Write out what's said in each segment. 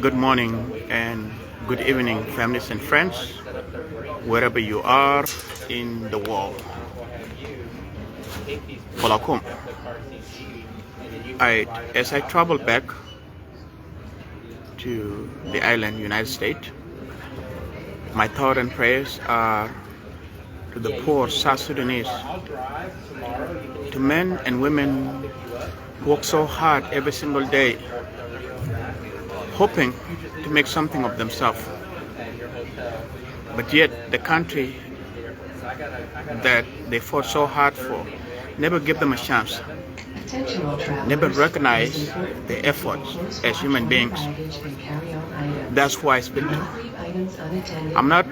Good morning and good evening, families and friends, wherever you are in the world. Welcome. As I travel back to the island, United States, my thoughts and prayers are to the poor South Sudanese, to men and women who work so hard every single day, hoping to make something of themselves. But yet the country that they fought so hard for never give them a chance, never recognize the efforts as human beings. That's why I speak to. I'm not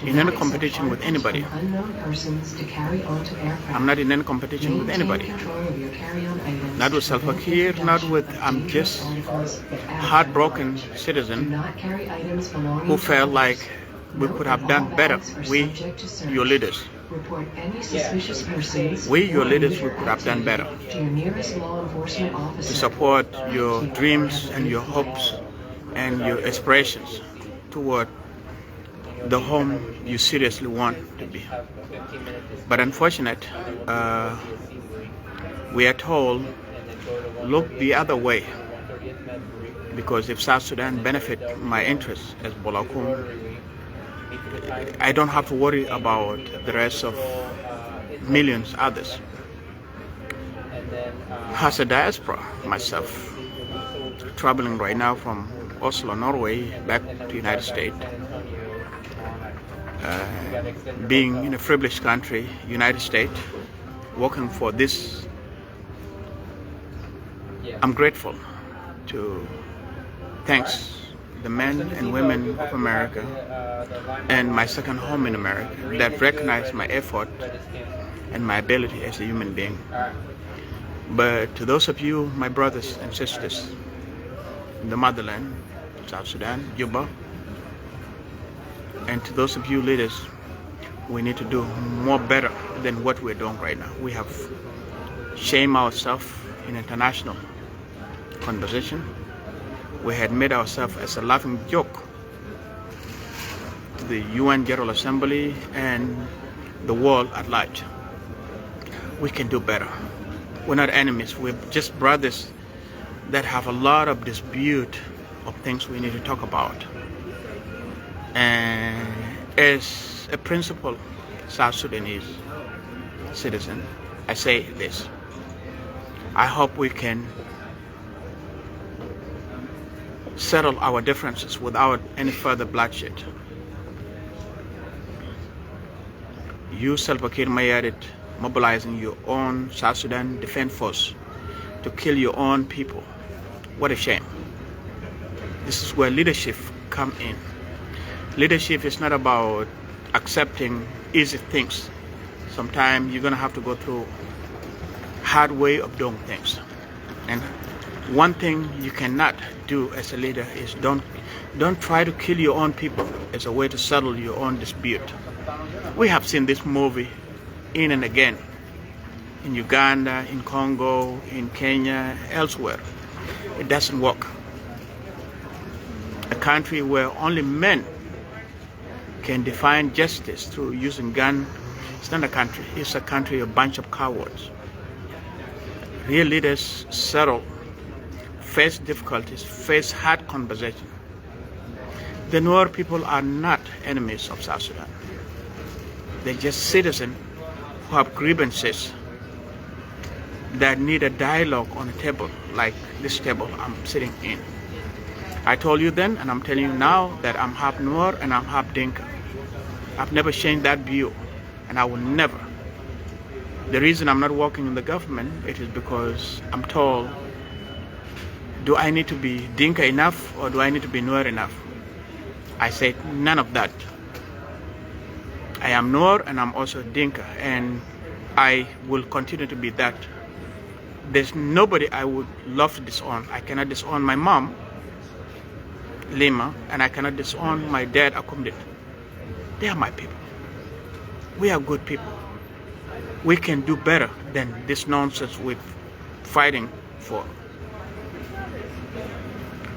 in any competition with anybody. I'm not in any competition with anybody. Not with Salva Kiir, not with, I'm just heartbroken citizen who felt like we could have done better. We, your leaders. We, your leaders, we could have done better to support your dreams and your hopes and your aspirations toward the home you seriously want to be. But unfortunately, we are told, look the other way, because if South Sudan benefit my interests as Bolakum, I don't have to worry about the rest of millions others. As a diaspora myself, traveling right now from Oslo, Norway, back to the United States, being in a privileged country, United States, working for this, I'm grateful to thanks the men and women of America and my second home in America that recognize my effort and my ability as a human being. But to those of you, my brothers and sisters in the motherland, South Sudan, Juba, and to those of you leaders, we need to do more better than what we're doing right now. We have shamed ourselves in international conversation. We had made ourselves as a laughing joke to the UN General Assembly and the world at large. We can do better. We're not enemies. We're just brothers that have a lot of dispute of things we need to talk about. And as a principled South Sudanese citizen, I say this. I hope we can settle our differences without any further bloodshed. You, Salva Kiir Mayardit, mobilizing your own South Sudan Defense Force to kill your own people. What a shame. This is where leadership come in. Leadership is not about accepting easy things. Sometimes you're gonna have to go through hard way of doing things. And one thing you cannot do as a leader is don't try to kill your own people as a way to settle your own dispute. We have seen this movie in and again in Uganda, in Congo, in Kenya, elsewhere. It doesn't work. A country where only men can define justice through using gun, it's not a country. It's a country of a bunch of cowards. Real leaders settle, face difficulties, face hard conversation. The Nuer people are not enemies of South Sudan. They're just citizens who have grievances that need a dialogue on a table like this table I'm sitting in. I told you then, and I'm telling you now, that I'm half Nuer and I'm half Dinka. I've never changed that view, and I will never. The reason I'm not working in the government, it is because I'm told, do I need to be Dinka enough or do I need to be Nuer enough? I said none of that. I am Nuer and I'm also Dinka, and I will continue to be that. There's nobody I would love to disown. I cannot disown my mom, Lima, and I cannot disown my dad, Akumdit. They are my people. We are good people. We can do better than this nonsense we're fighting for.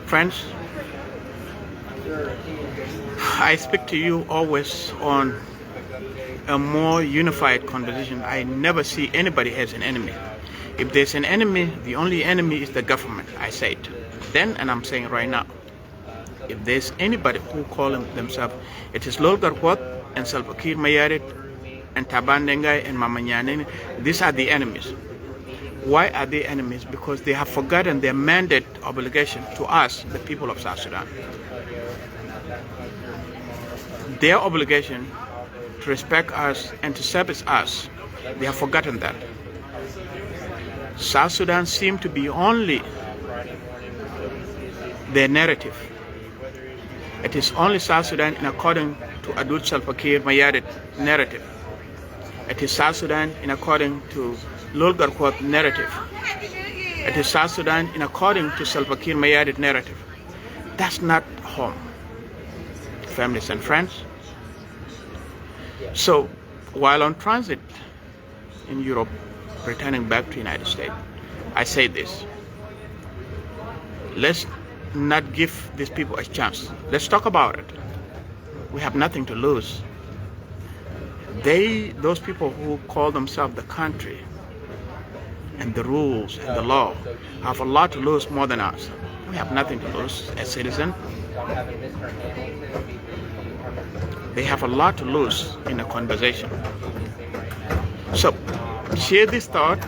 Friends, I speak to you always on a more unified conversation. I never see anybody as an enemy. If there's an enemy, the only enemy is the government. I say it then, and I'm saying right now. If there's anybody who call themselves, it is Lol Garquat and Salva Kiir Mayardit and Taban Dengai and Mama Nyane. These are the enemies. Why are they enemies? Because they have forgotten their mandate obligation to us, the people of South Sudan. Their obligation to respect us and to service us, they have forgotten that. South Sudan seems to be only their narrative. It is only South Sudan in according to Adut Salva Kiir Mayardit narrative. It is South Sudan in according to Lol Garquat narrative. It is South Sudan in according to Salva Kiir Mayardit narrative. That's not home, families and friends. So, while on transit in Europe, returning back to the United States, I say this. Let's not give these people a chance. Let's talk about it. We have nothing to lose. Those people who call themselves the country and the rules and the law have a lot to lose more than us. We have nothing to lose as citizens. They have a lot to lose in a conversation. So, share this thought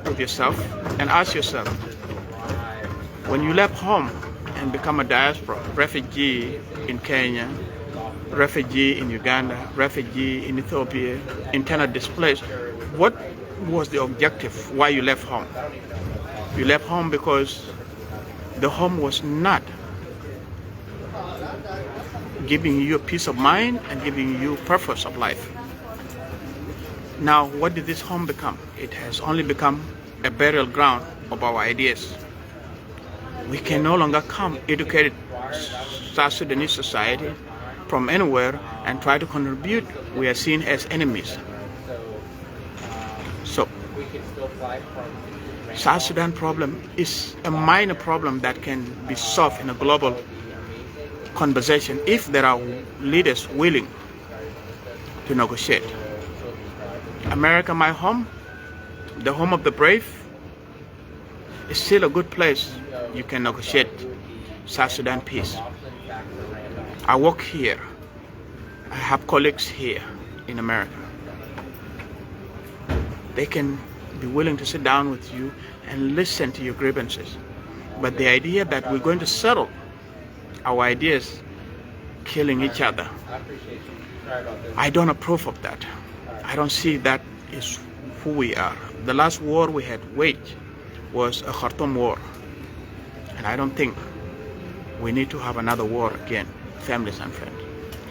with yourself and ask yourself, when you left home and become a diaspora, refugee in Kenya, refugee in Uganda, refugee in Ethiopia, internally displaced, what was the objective why you left home? You left home because the home was not giving you a peace of mind and giving you purpose of life. Now, what did this home become? It has only become a burial ground of our ideas. We can no longer come educated South Sudanese society from anywhere and try to contribute. We are seen as enemies. So, South Sudan problem is a minor problem that can be solved in a global conversation if there are leaders willing to negotiate. America, my home, the home of the brave, is still a good place. You can negotiate South Sudan peace. I work here. I have colleagues here in America. They can be willing to sit down with you and listen to your grievances. But the idea that we're going to settle our ideas killing each other, I don't approve of that. I don't see that is who we are. The last war we had waged was a Khartoum war. And I don't think we need to have another war again, families and friends.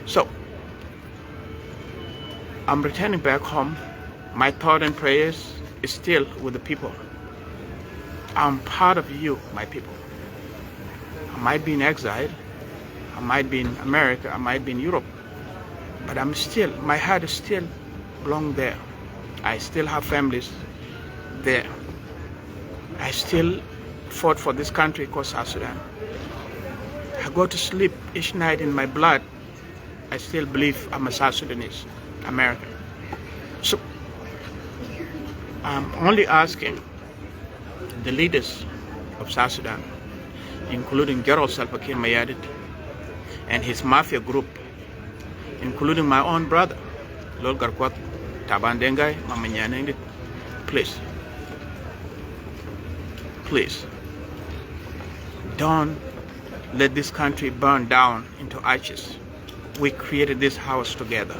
So, I'm returning back home. My thought and prayers is still with the people. I'm part of you, my people. I might be in exile, I might be in America, I might be in Europe, but I'm still, my heart is still belong there. I still have families there. I still fought for this country called South Sudan. I go to sleep each night in my blood. I still believe I'm a South Sudanese, American. So, I'm only asking the leaders of South Sudan, including General Salva Kiir Mayardit and his mafia group, including my own brother, Lol Garquat, Taban Dengai, Mama Nyane, please, don't let this country burn down into ashes. We created this house together,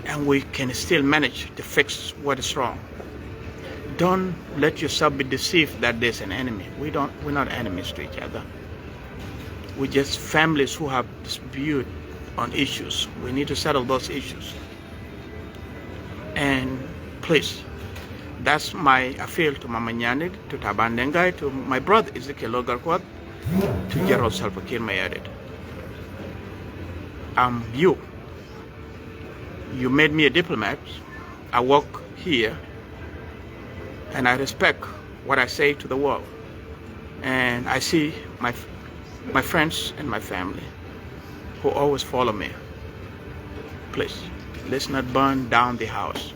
and we can still manage to fix what is wrong. Don't let yourself be deceived that there's an enemy. We're not enemies to each other. We're just families who have dispute on issues. We need to settle those issues. And please, that's my appeal to Mama Nyane, to Taban Dengai, to my brother Ezekiel Garquat, to General Salva Kiir Mayardit. You made me a diplomat. I work here, and I respect what I say to the world. And I see my friends and my family who always follow me, please, let's not burn down the house.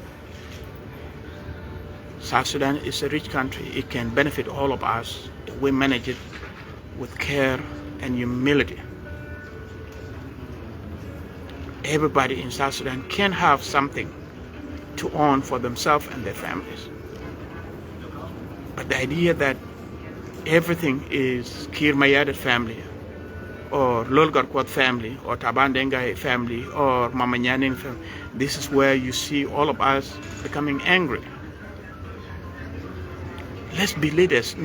South Sudan is a rich country. It can benefit all of us if we manage it with care and humility. Everybody in South Sudan can have something to own for themselves and their families. But the idea that everything is Kir Mayardit family, or Lol Garkwat family, or Taban Dengai family, or Mama Nyanin family, this is where you see all of us becoming angry. Let's be leaders,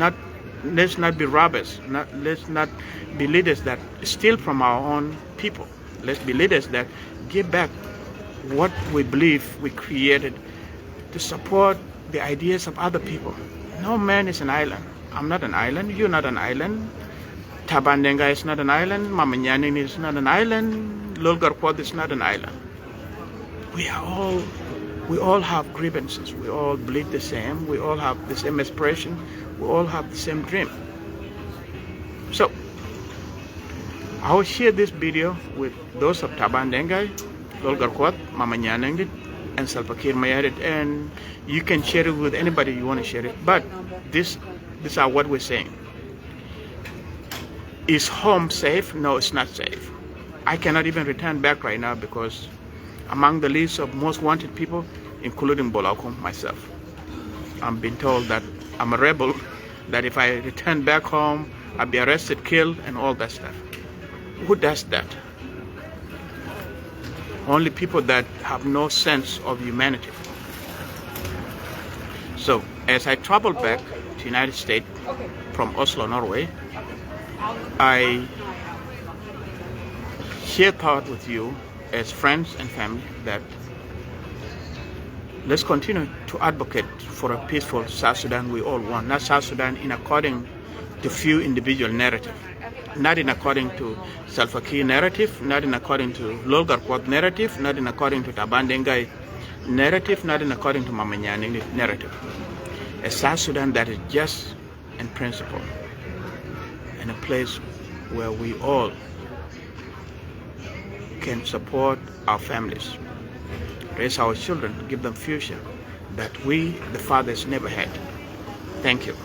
let's not be robbers. Let's not be leaders that steal from our own people. Let's be leaders that give back what we believe we created to support the ideas of other people. No man is an island. I'm not an island. You're not an island. Tabandenga is not an island. Mama Nyanin is not an island. Lolgarkwad is not an island. We all have grievances. We all bleed the same. We all have the same aspiration. We all have the same dream. So I will share this video with those of Taban Dengai, Lolgarkwat, Mama Nyanangit, and Salva Kiir Mayardit, and you can share it with anybody you want to share it. But these are what we're saying. Is home safe? No, it's not safe. I cannot even return back right now because among the list of most wanted people, including Bolakom, myself, I'm being told that I'm a rebel, that if I return back home, I'll be arrested, killed, and all that stuff. Who does that? Only people that have no sense of humanity. So, as I travel back to the United States from Oslo, Norway, I share thought with you as friends and family that let's continue to advocate for a peaceful South Sudan we all want, not South Sudan in according to few individual narrative, not in according to Salva Kiir narrative, not in according to Lolgarkwat narrative, not in according to Taban Dengai narrative, not in according to Mama Nyaning narrative. A South Sudan that is just and principle, and a place where we all can support our families, raise our children, give them future that we, the fathers, never had. Thank you.